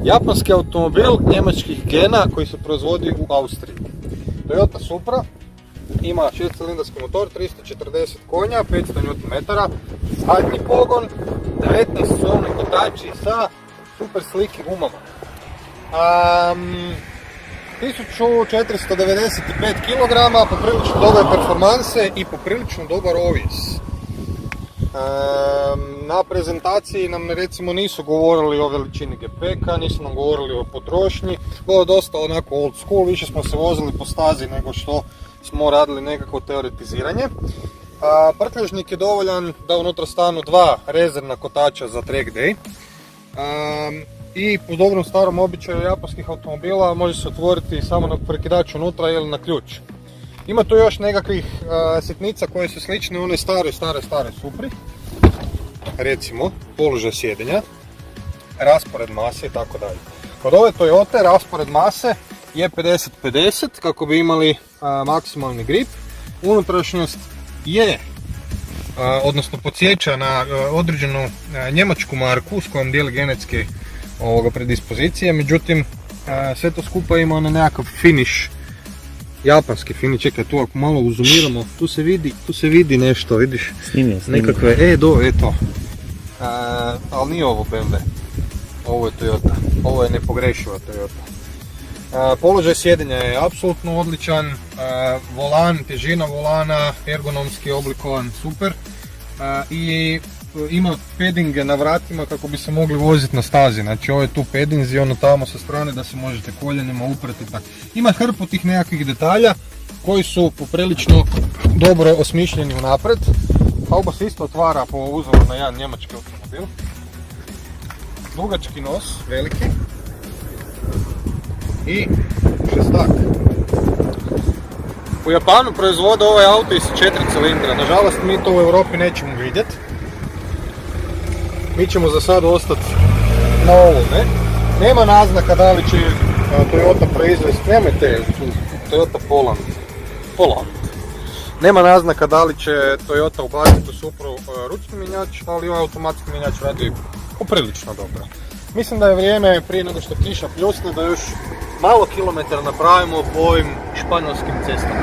Japanski automobil njemačkih gena koji se proizvodi u Austriji. Toyota Supra ima 6-cilindarski motor, 340 konja, 500 Nm, zadnji pogon, 19 solni kotači sa super slikim gumama. 1495 kg, poprilično dobre performanse i poprilično dobar ovis. Na prezentaciji nam recimo nisu govorili o veličini GPK, nisu nam govorili o potrošnji, bilo je dosta onako old school, više smo se vozili po stazi nego što smo radili nekako teoretiziranje. Prtljažnik je dovoljan da unutra stanu dva rezervna kotača za track day. I po dobrom starom običaju japanskih automobila može se otvoriti samo na prekidač unutra ili na ključ. Ima tu još nekakvih sitnica koje su slične onoj stare Supri. Recimo, položaj sjedenja, raspored mase i tako dalje. Kod ove Toyote raspored mase je 50-50 kako bi imali maksimalni grip. Unutrašnjost je, odnosno podsjeća na određenu njemačku marku s kojom dijeli genetske predispozicije, međutim sve to skupa ima na nekakav finish, japanski finish. Čekaj, tu ako malo uzumiramo, tu se vidi nešto, vidiš? Snimi. Nekakve, eto. Ali nije ovo BMW, ovo je Toyota, ovo je nepogrešiva Toyota. Položaj sjedenja je apsolutno odličan, volan, težina volana, ergonomski oblikovan, super. I ima paddinge na vratima kako bi se mogli voziti na stazi, znači ovo je tu paddings i ono tamo sa strane da se možete koljenima uprati. Ima hrpu tih nekakvih detalja koji su poprilično dobro osmišljeni unaprijed. Hauba se isto otvara po uzoru na jedan njemački automobil. Dugački nos, veliki. I šestak. U Japanu proizvode ovaj auto iz 4 cilindra, nažalost mi to u Europi nećemo vidjeti. Mi ćemo za sad ostati na ovome. Nema naznaka da li će Toyota proizvesti, nemojte Toyota Poland. Nema naznaka da li će Toyota ubaciti u Supru ručni mjenjač, ali ovaj automatski mjenjač radi poprilično dobro. Mislim da je vrijeme prije nego što kiša pljusne da još malo kilometara napravimo po ovim španjolskim cestama.